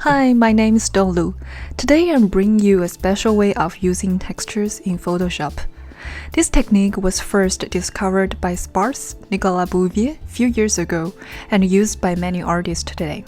Hi, my name is Dolu. Today I'm bringing you a special way of using textures in Photoshop. This technique was first discovered by Sparse Nicolas Bouvier a few years ago and used by many artists today.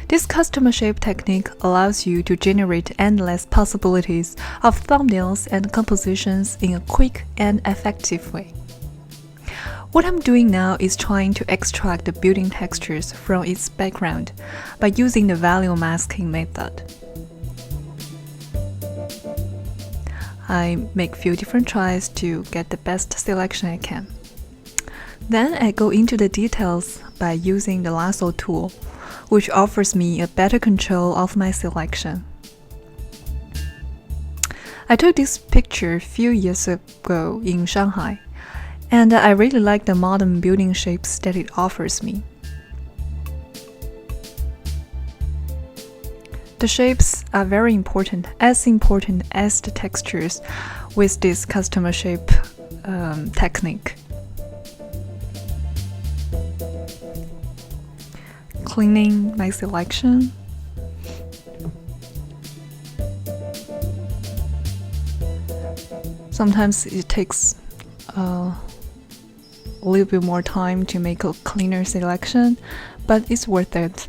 This custom shape technique allows you to generate endless possibilities of thumbnails and compositions in a quick and effective way. What I'm doing now is trying to extract the building textures from its background by using the value masking method. I make few different tries to get the best selection I can. Then I go into the details by using the lasso tool, which offers me a better control of my selection. I took this picture a few years ago in Shanghai, and I really like the modern building shapes that it offers me. The shapes are very important as the textures with this custom shape technique. Cleaning my selection. Sometimes it takes a little bit more time to make a cleaner selection, but it's worth it.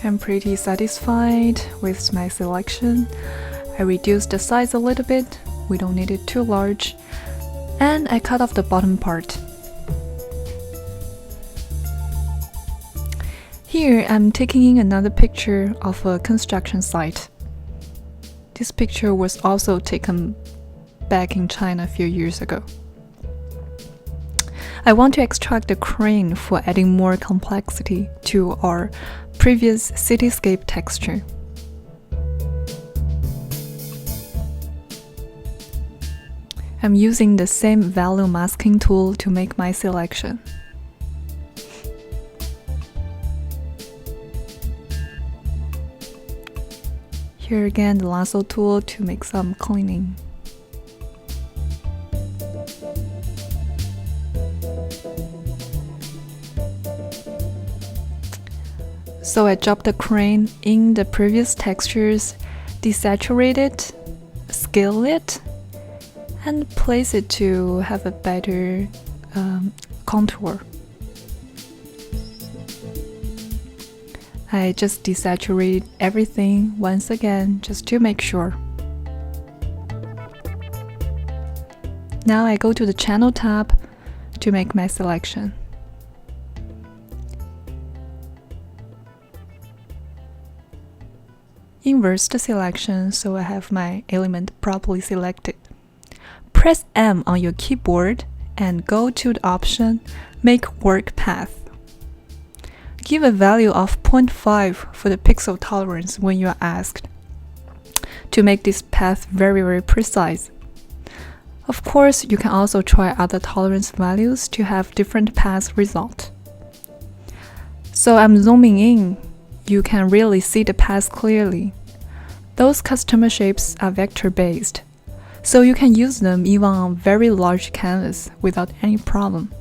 I'm pretty satisfied with my selection. I reduced the size a little bit, we don't need it too large, and I cut off the bottom part. Here I'm taking in another picture of a construction site. This picture was also taken back in China a few years ago. I want to extract the crane for adding more complexity to our previous cityscape texture. I'm using the same value masking tool to make my selection. Here again, the lasso tool to make some cleaning. So I dropped the crane in the previous textures, desaturate it, scale it, and place it to have a better contour. I just desaturated everything once again just to make sure. Now I go to the channel tab to make my selection. Inverse the selection so I have my element properly selected. Press M on your keyboard and go to the option Make Work Path. Give a value of 0.5 for the pixel tolerance when you are asked to make this path very precise. Of course, you can also try other tolerance values to have different path result. So I'm zooming in. You can really see the path clearly. Those custom shapes are vector-based, so you can use them even on very large canvas without any problem.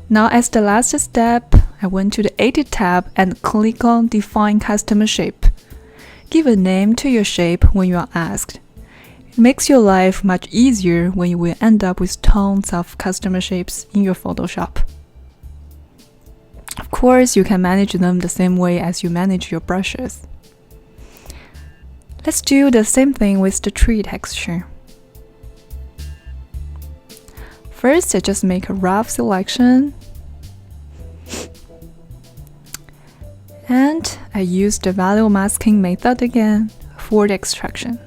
Now as the last step, I went to the Edit tab and click on Define Custom Shape. Give a name to your shape when you are asked. It makes your life much easier when you will end up with tons of custom shapes in your Photoshop. Of course, you can manage them the same way as you manage your brushes. Let's do the same thing with the tree texture. First, I just make a rough selection. And I use the value masking method again for the extraction.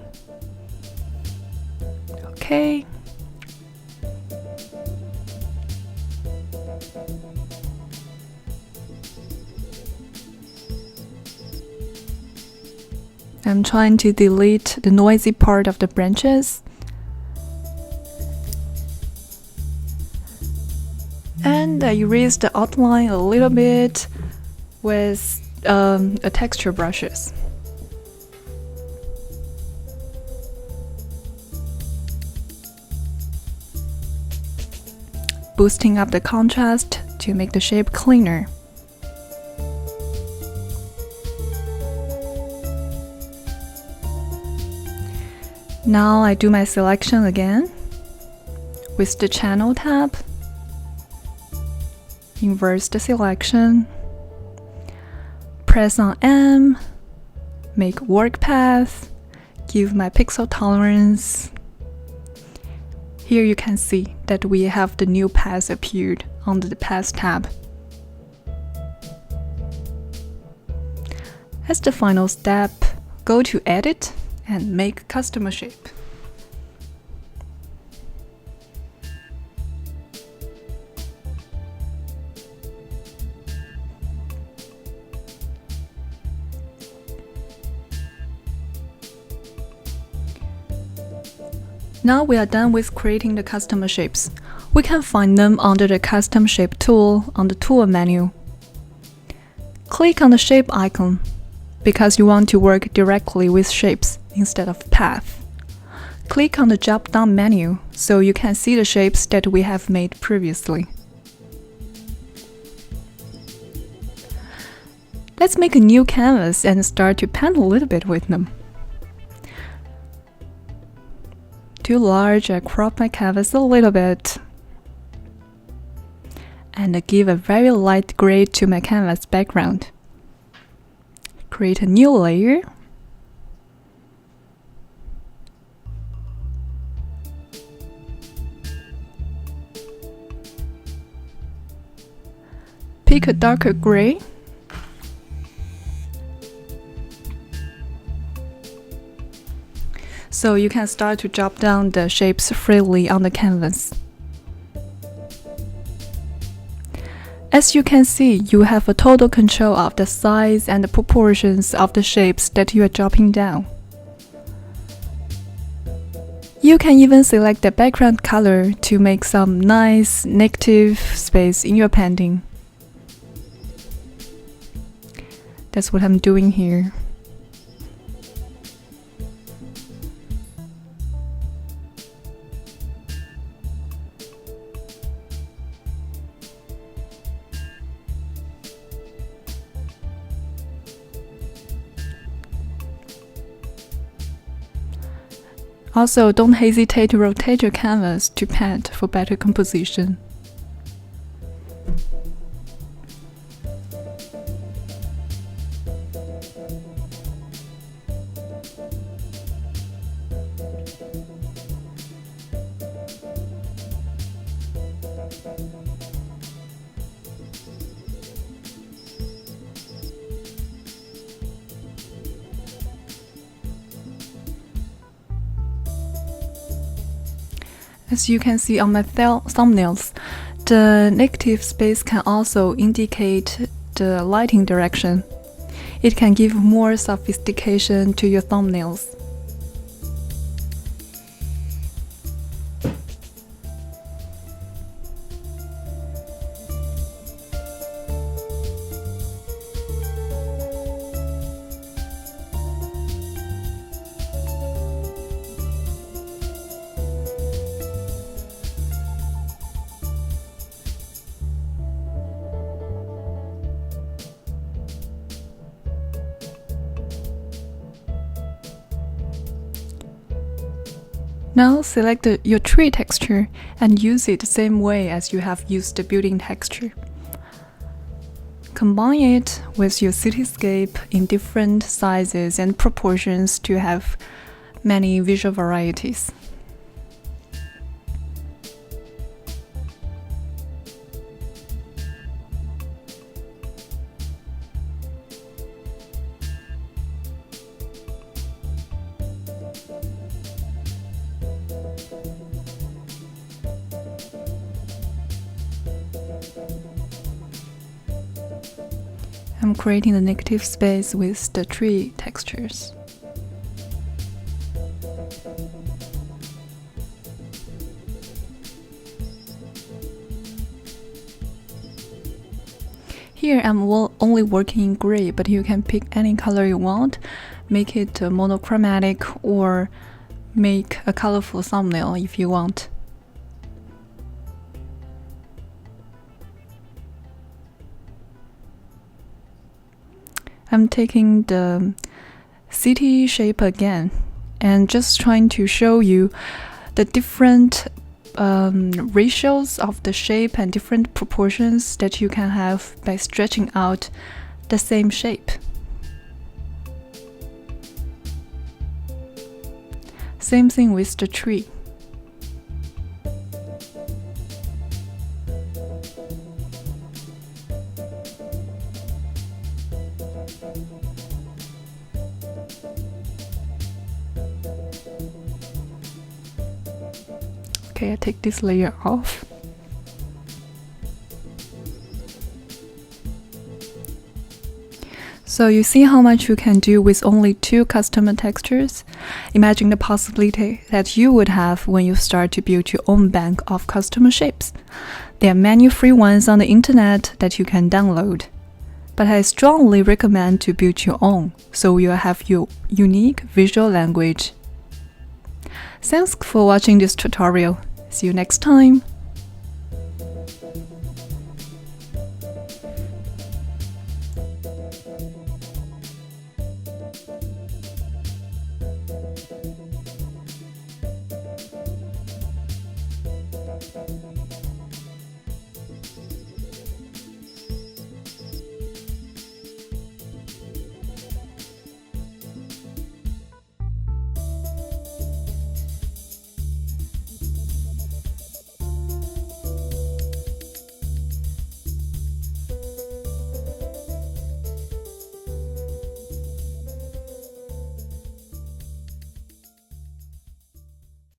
Okay. I'm trying to delete the noisy part of the branches. And I erase the outline a little bit with a texture brushes. Boosting up the contrast to make the shape cleaner. Now I do my selection again with the channel tab. Inverse the selection. Press on M. Make work path. Give my pixel tolerance. Here you can see that we have the new path appeared under the Path tab. As the final step, go to Edit and make custom shape. Now we are done with creating the custom shapes. We can find them under the Custom Shape tool on the Tool menu. Click on the shape icon because you want to work directly with shapes instead of path. Click on the drop-down menu so you can see the shapes that we have made previously. Let's make a new canvas and start to paint a little bit with them. Too large, I crop my canvas a little bit and give a very light gray to my canvas background. Create a new layer. Pick a darker gray. So you can start to drop down the shapes freely on the canvas. As you can see, you have a total control of the size and the proportions of the shapes that you are dropping down. You can even select the background color to make some nice negative space in your painting. That's what I'm doing here. Also, don't hesitate to rotate your canvas to paint for better composition. As you can see on my thumbnails, the negative space can also indicate the lighting direction. It can give more sophistication to your thumbnails. Now select your tree texture and use it the same way as you have used the building texture. Combine it with your cityscape in different sizes and proportions to have many visual varieties. I'm creating the negative space with the tree textures. Here I'm only working in gray, but you can pick any color you want, make it monochromatic, or make a colorful thumbnail if you want. I'm taking the city shape again and just trying to show you the different ratios of the shape and different proportions that you can have by stretching out the same shape. Same thing with the tree. Okay, I take this layer off. So you see how much you can do with only 2 custom textures? Imagine the possibility that you would have when you start to build your own bank of custom shapes. There are many free ones on the internet that you can download. But I strongly recommend to build your own, so you'll have your unique visual language. Thanks for watching this tutorial. See you next time!